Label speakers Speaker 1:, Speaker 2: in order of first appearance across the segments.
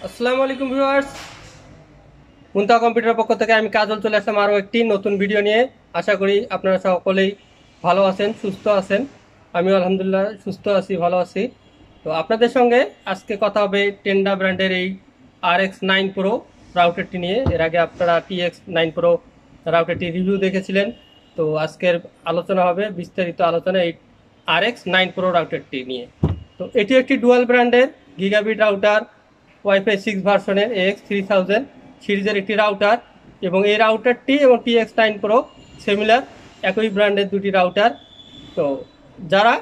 Speaker 1: আসসালামু আলাইকুম ভিউয়ার্স, মুনতাহা কম্পিউটারের পক্ষ থেকে আমি কাজল চলে আসলাম আরও একটি নতুন ভিডিও নিয়ে। আশা করি আপনারা সকলেই ভালো আছেন, সুস্থ আছেন। আমিও আলহামদুলিল্লাহ সুস্থ আছি, ভালো আছি। তো আপনাদের সঙ্গে আজকে কথা হবে টেন্ডা ব্র্যান্ডের এই RX9 Pro রাউটারটি নিয়ে। এর আগে আপনারা TX9 Pro রাউটারটি রিভিউ দেখেছিলেন। তো আজকের আলোচনা হবে, বিস্তারিত আলোচনা এই RX9 Pro রাউটারটি নিয়ে। তো এটি একটি ডুয়াল ব্র্যান্ডের গিগাবিট রাউটার, ওয়াইফাই 6 ভার্সনের AX3000 সিরিজের একটি রাউটার, এবং এই রাউটারটি এবং TX9 Pro সিমিলার, একই ব্র্যান্ডের দুটি রাউটার। তো যারা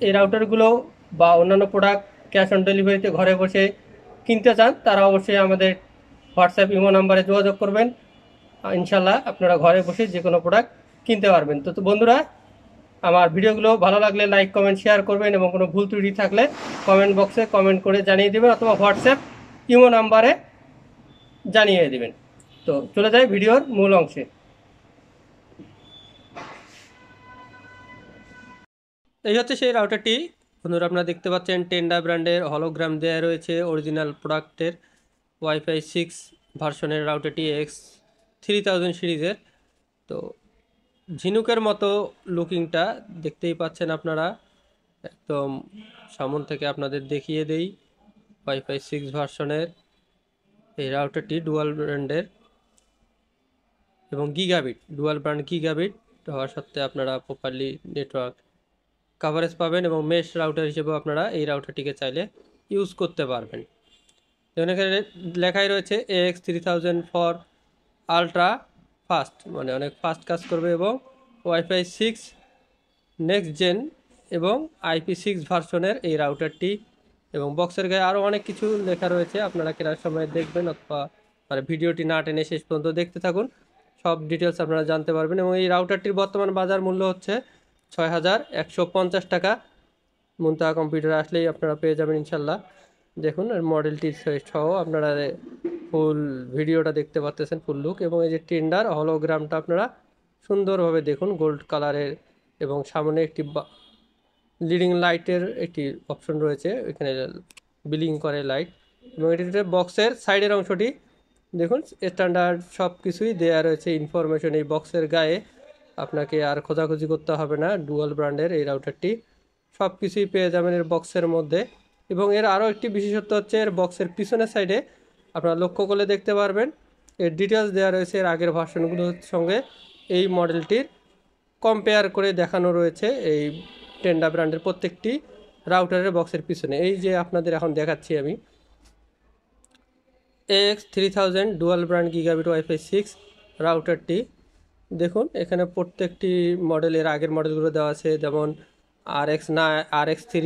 Speaker 1: এই রাউটারগুলো বা অন্যান্য প্রোডাক্ট ক্যাশ অন ডেলিভারিতে ঘরে বসে কিনতে চান, তারা অবশ্যই আমাদের হোয়াটসঅ্যাপ ইমো নাম্বারে যোগাযোগ করবেন। ইনশাল্লাহ আপনারা ঘরে বসে যে কোনো প্রোডাক্ট কিনতে পারবেন। তো বন্ধুরা, আমার ভিডিওগুলো ভালো লাগলে লাইক কমেন্ট শেয়ার করবেন, এবং কোনো ভুল ত্রুটি থাকলে কমেন্ট বক্সে কমেন্ট করে জানিয়ে দেবেন, অথবা হোয়াটসঅ্যাপ ইমো নাম্বারে জানিয়ে দেবেন। তো চলে যাই ভিডিওর মূল অংশে। এই হচ্ছে সেই রাউটারটি। বন্ধুরা, আপনারা দেখতে পাচ্ছেন টেন্ডা ব্র্যান্ডের হলোগ্রাম দেওয়া রয়েছে অরিজিনাল প্রোডাক্টের ওয়াইফাই 6 ভার্সনের রাউটারটি X3000 সিরিজের। তো ঝিনুকের মতো লুকিংটা দেখতেই পাচ্ছেন আপনারা। একদম সামন থেকে আপনাদের দেখিয়ে দেই, ওয়াইফাই 6 ভার্সনের এই রাউটারটি ডুয়াল ব্র্যান্ডের এবং ডুয়াল ব্র্যান্ড গিগাবিট হওয়ার সত্ত্বে আপনারা প্রপারলি নেটওয়ার্ক কাভারেজ পাবেন, এবং মেশ রাউটার হিসেবেও আপনারা এই রাউটারটিকে চাইলে ইউজ করতে পারবেন। যেমন এখানে লেখাই রয়েছে AX3000 ফর আলট্রা ফাস্ট, মানে অনেক ফাস্ট কাজ করবে, এবং ওয়াইফাই 6 নেক্সট জেন এবং IP6 ভার্সনের এই রাউটারটি। এবং বক্সের গায়ে আরও অনেক কিছু লেখা রয়েছে, আপনারা কেনার সময় দেখবেন, অথবা মানে ভিডিওটি না টেনে শেষ পর্যন্ত দেখতে থাকুন, সব ডিটেলস আপনারা জানতে পারবেন। এবং এই রাউটারটির বর্তমান বাজার মূল্য হচ্ছে 6150 টাকা। মুনতাহা কম্পিউটার আসলেই আপনারা পেয়ে যাবেন ইনশাল্লাহ। দেখুন এর মডেলটি সহ আপনারা ফুল ভিডিওটা দেখতে পাচ্ছেন, ফুল লুক। এবং এই যে টেন্ডার হলোগ্রামটা আপনারা সুন্দরভাবে দেখুন, গোল্ড কালারের, এবং সামনে একটি লিডিং লাইটের একটি অপশন রয়েছে, এখানে বিলিং করে লাইট। এবং এটিতে বক্সের সাইডের অংশটি দেখুন, স্ট্যান্ডার্ড সব কিছুই দেওয়া রয়েছে ইনফরমেশন এই বক্সের গায়ে। আপনাকে আর খোঁজাখুঁজি করতে হবে না, ডুয়াল ব্র্যান্ডের এই রাউটারটি সব কিছুই পেয়ে যাবেন এর বক্সের মধ্যে। এবং এর আরও একটি বিশেষত্ব হচ্ছে, এর বক্সের পিছনের সাইডে আপনারা লক্ষ্য করলে দেখতে পারবেন এর ডিটেলস দেওয়া রয়েছে এর আগের ভার্সনগুলোর সঙ্গে। এই মডেলটির কম্পেয়ার করে দেখানো রয়েছে এই টেন্ডা ব্র্যান্ডের প্রত্যেকটি রাউটারের বক্সের পিছনে। এই যে আপনাদের এখন দেখাচ্ছি আমি AX3000 dual brand gigabit wifi 6 রাউটারটি। দেখুন এখানে প্রত্যেকটি মডেলের আগের মডেলগুলো দেওয়া আছে, যেমন RX9, RX3,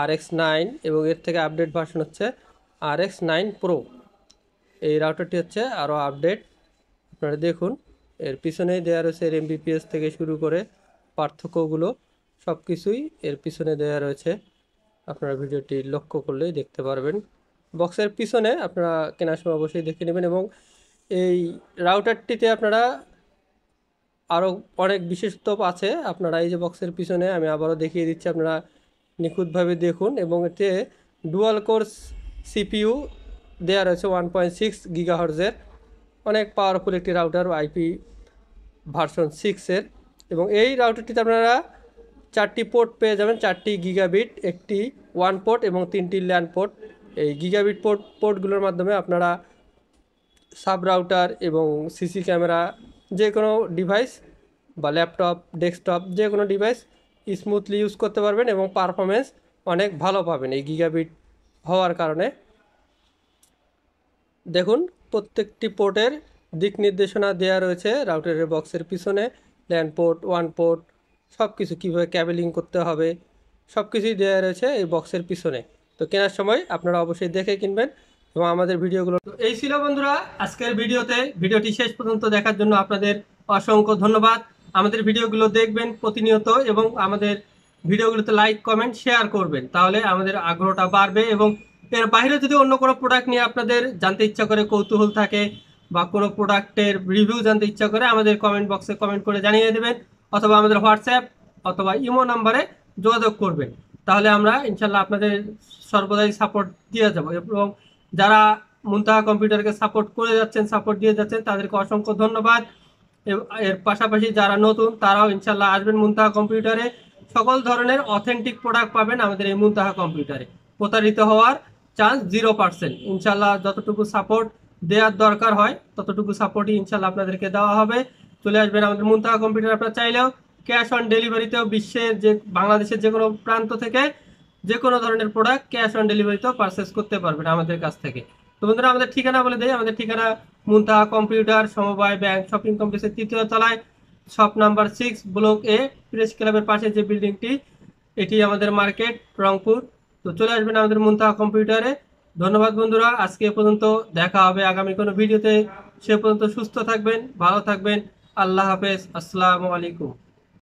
Speaker 1: RX9, এবং এর থেকে আপডেট ভার্সন হচ্ছে RX9 Pro। এই রাউটারটি হচ্ছে আরও আপডেট। আপনারা দেখুন এর পিছনেই দেওয়া রয়েছে এর MBPS থেকে শুরু করে পার্থক্যগুলো, সব কিছুই এর পিছনে দেওয়া রয়েছে। আপনারা ভিডিওটি লক্ষ্য করলেই দেখতে পারবেন। বক্সের পিছনে আপনারা কেনার সময় অবশ্যই দেখে নেবেন। এবং এই রাউটারটিতে আপনারা আরও অনেক বিশেষত্ব আছে। আপনারা এই যে বক্সের পিছনে আমি আবারও দেখিয়ে দিচ্ছি, আপনারা নিখুঁতভাবে দেখুন। এবং এতে ডুয়াল কোর CPU দেওয়া রয়েছে 1.6 গিগাহার্জের, অনেক পাওয়ারফুল একটি রাউটার IP ভার্সন 6-এর। এবং এই রাউটারটিতে আপনারা 4টি পোর্ট পেয়ে যাবেন, 4টি গিগাবিট, একটি 1 পোর্ট এবং 3টি ল্যান পোর্ট। এই গিগাবিট পোর্টগুলোর মাধ্যমে আপনারা সাব রাউটার এবং সিসি ক্যামেরা, যে কোনো ডিভাইস বা ল্যাপটপ, ডেস্কটপ, যে কোনো ডিভাইস স্মুথলি ইউজ করতে পারবেন, এবং পারফরমেন্স অনেক ভালো পাবেন এই গিগাবিট হওয়ার কারণে। দেখুন প্রত্যেকটি পোর্টের দিক নির্দেশনা দেওয়া রয়েছে রাউটারের বক্সের পিছনে, ল্যান পোর্ট, 1 পোর্ট, সব কিছু কীভাবে ক্যাবেলিং করতে হবে সব কিছুই দেওয়া রয়েছে এই বক্সের পিছনে। তো কেনার সময় আপনারা অবশ্যই দেখে কিনবেন। এবং আমাদের ভিডিওগুলো এই ছিল বন্ধুরা আজকের ভিডিওতে। ভিডিওটি শেষ পর্যন্ত দেখার জন্য আপনাদের অসংখ্য ধন্যবাদ। আমাদের ভিডিওগুলো দেখবেন প্রতিনিয়ত, এবং আমাদের ভিডিওগুলোতে লাইক কমেন্ট শেয়ার করবেন, তাহলে আমাদের আগ্রহটা বাড়বে। এবং এর বাইরে যদি অন্য কোনো প্রোডাক্ট নিয়ে আপনাদের জানতে ইচ্ছা করে, কৌতূহল থাকে, বা কোনো প্রোডাক্টের রিভিউ জানতে ইচ্ছা করে, আমাদের কমেন্ট বক্সে কমেন্ট করে জানিয়ে দেবেন, অথবা আমাদের হোয়াটসঅ্যাপ অথবা ইমো নাম্বারে যোগাযোগ করবেন। তাহলে আমরা ইনশাল্লাহ আপনাদের সর্বদাই সাপোর্ট দিয়ে যাব। এবং যারা মুনতাহা কম্পিউটারকে সাপোর্ট করে যাচ্ছেন, সাপোর্ট দিয়ে যাচ্ছেন, তাদেরকে অসংখ্য ধন্যবাদ। এর পাশাপাশি যারা নতুন তারাও ইনশাল্লাহ আসবেন মুনতাহা কম্পিউটারে। সকল ধরনের অথেন্টিক প্রোডাক্ট পাবেন আমাদের এই মুনতাহা কম্পিউটারে। প্রতারিত হওয়ার চান্স 0%। ইনশাল্লাহ যতটুকু সাপোর্ট দেওয়ার দরকার হয় ততটুকু সাপোর্টই ইনশাল্লাহ আপনাদেরকে দেওয়া হবে। চলে আসবেন আমাদের মুনতাহা কম্পিউটার। আপনারা চাইলেও ক্যাশ অন ডেলিভারিতেও বিশ্বের যে বাংলাদেশের যে কোনো প্রান্ত থেকে যে কোনো ধরনের প্রোডাক্ট ক্যাশ অন ডেলিভারিতেও পারচেস করতে পারবেন আমাদের কাছ থেকে। তো বন্ধুরা আমাদের ঠিকানা বলে দেয়। আমাদের ঠিকানা মুনতাহা কম্পিউটার, সমবায় ব্যাংক শপিং কমপ্লেক্সের 3য় তলায়, শপ নাম্বার 6, ব্লক এ, প্রেস ক্লাবের পাশে যে বিল্ডিংটি, এটি আমাদের মার্কেট, রংপুর। তো চলে আসবেন আমাদের মুনতাহা কম্পিউটারে। ধন্যবাদ বন্ধুরা, আজকে এ পর্যন্ত। দেখা হবে আগামী কোনো ভিডিওতে। সে পর্যন্ত সুস্থ থাকবেন, ভালো থাকবেন। আল্লাহ হাফেজ, আসসালামু আলাইকুম।